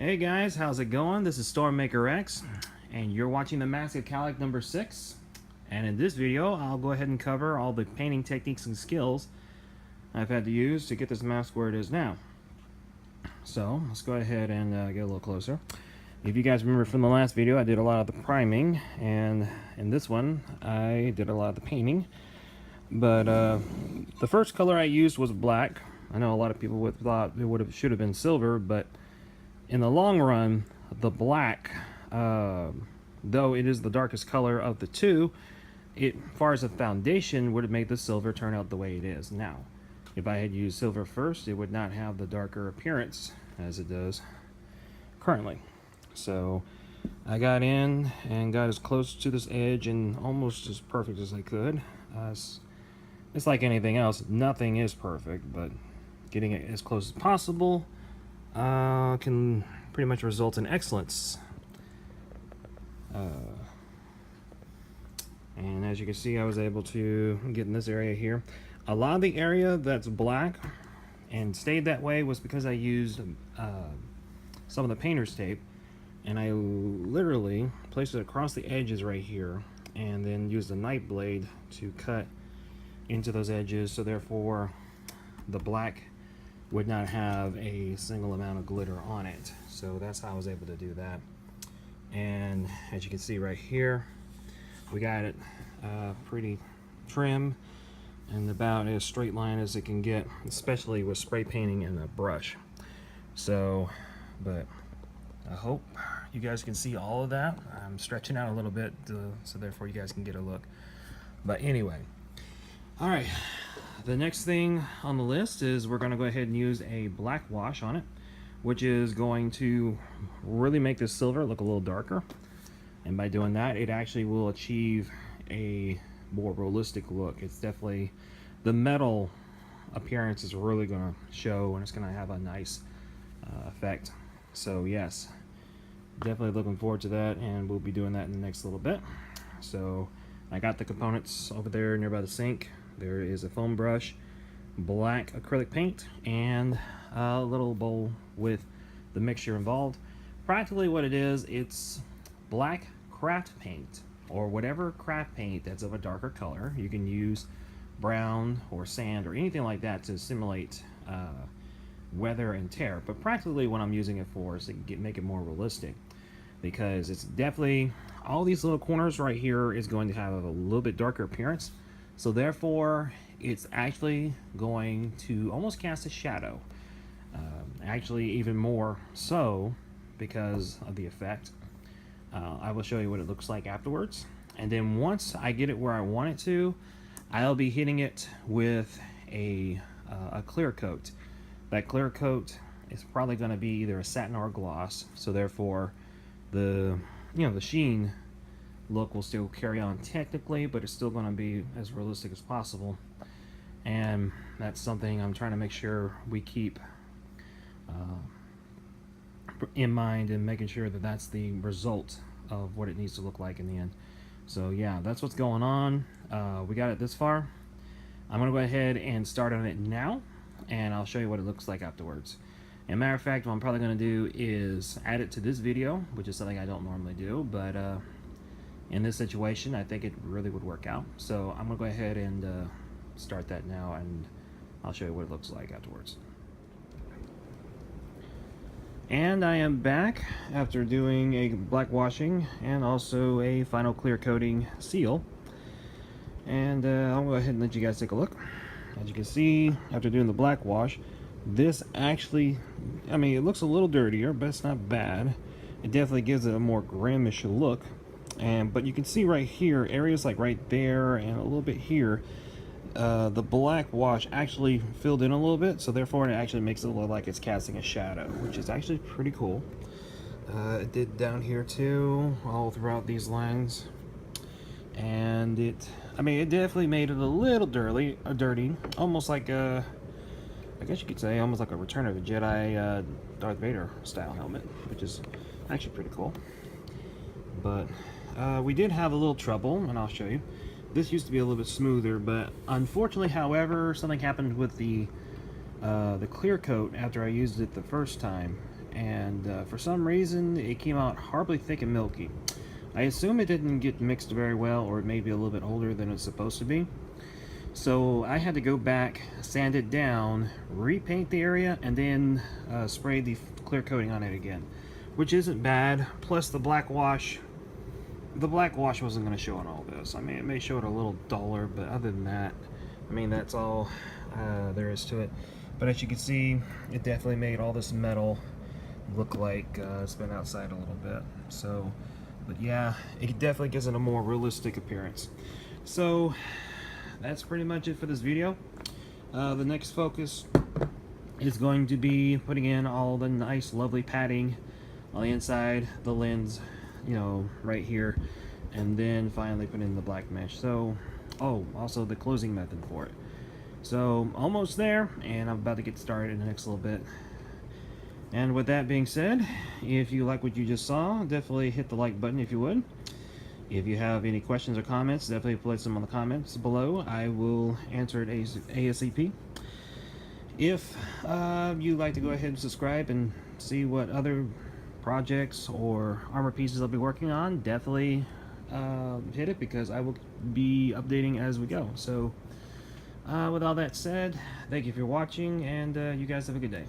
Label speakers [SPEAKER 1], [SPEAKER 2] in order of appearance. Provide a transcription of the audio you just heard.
[SPEAKER 1] Hey guys, how's it going? This is StormMakerX, and you're watching the Mask of Kallig number 6. And in this video, I'll go ahead and cover all the painting techniques and skills I've had to use to get this mask where it is now. So, let's go ahead and get a little closer. If you guys remember from the last video, I did a lot of the priming, and in this one, I did a lot of the painting. But the first color I used was black. I know a lot of people would thought it should have been silver, but in the long run, the black, though it is the darkest color of the two, as far as the foundation, would have made the silver turn out the way it is now. If I had used silver first, it would not have the darker appearance as it does currently. So I got in and got as close to this edge and almost as perfect as I could. It's like anything else, nothing is perfect, but getting it as close as possible can pretty much result in excellence. And as you can see, I was able to get in this area here. A lot of the area that's black and stayed that way was because I used some of the painter's tape, and I literally placed it across the edges right here and then used a knife blade to cut into those edges, so therefore the black would not have a single amount of glitter on it. So that's how I was able to do that. And as you can see right here, we got it pretty trim and about as straight line as it can get, especially with spray painting and a brush. So, but I hope you guys can see all of that. I'm stretching out a little bit so therefore you guys can get a look. But anyway, all right, the next thing on the list is we're going to go ahead and use a black wash on it, which is going to really make this silver look a little darker. And by doing that, it actually will achieve a more realistic look. It's definitely, the metal appearance is really going to show, and it's going to have a nice effect. So yes, definitely looking forward to that, and we'll be doing that in the next little bit. So I got the components over there nearby the sink. There is a foam brush, black acrylic paint, and a little bowl with the mixture involved. Practically what it is, it's black craft paint, or whatever craft paint that's of a darker color. You can use brown or sand or anything like that to simulate weather and tear, but practically what I'm using it for is to make it more realistic, because it's definitely, all these little corners right here is going to have a little bit darker appearance. So therefore, it's actually going to almost cast a shadow. Actually, even more so because of the effect. I will show you what it looks like afterwards. And then once I get it where I want it to, I'll be hitting it with a clear coat. That clear coat is probably going to be either a satin or a gloss. So therefore, the sheen look will still carry on technically, but it's still going to be as realistic as possible. And that's something I'm trying to make sure we keep in mind, and making sure that that's the result of what it needs to look like in the end. So yeah, that's what's going on. We got it this far. I'm going to go ahead and start on it now, and I'll show you what it looks like afterwards. And matter of fact, what I'm probably going to do is add it to this video, which is something I don't normally do, but in this situation, I think it really would work out. So I'm going to go ahead and start that now, and I'll show you what it looks like afterwards. And I am back after doing a black washing and also a final clear coating seal. And I'll go ahead and let you guys take a look. As you can see, after doing the black wash, this actually, I mean, it looks a little dirtier, but it's not bad. It definitely gives it a more grimish look. But you can see right here, areas like right there and a little bit here, the black wash actually filled in a little bit, so therefore it actually makes it look like it's casting a shadow, which is actually pretty cool. It did down here too, all throughout these lines. And it definitely made it a little dirty, almost like a, I guess you could say, almost like a Return of the Jedi Darth Vader style helmet, which is actually pretty cool. But we did have a little trouble, and I'll show you. This used to be a little bit smoother, but unfortunately, however, something happened with the clear coat after I used it the first time, and for some reason it came out horribly thick and milky. I assume it didn't get mixed very well, or it may be a little bit older than it's supposed to be. So I had to go back, sand it down, repaint the area, and then spray the clear coating on it again, which isn't bad. Plus the black wash wasn't going to show on all this. I mean, it may show it a little duller, but other than that, I mean, that's all there is to it. But as you can see, it definitely made all this metal look like it's been outside a little bit. So, but yeah, it definitely gives it a more realistic appearance. So that's pretty much it for this video. The next focus is going to be putting in all the nice lovely padding on the inside, the lens, you know, right here, and then finally put in the black mesh. So, oh, also the closing method for it. So almost there, and I'm about to get started in the next little bit. And with that being said, if you like what you just saw, definitely hit the like button if you would. If you have any questions or comments, definitely place them on the comments below. I will answer it ASAP. If you'd like to go ahead and subscribe and see what other projects or armor pieces I'll be working on, definitely hit it, because I will be updating as we go. So with all that said, thank you for watching, and you guys have a good day.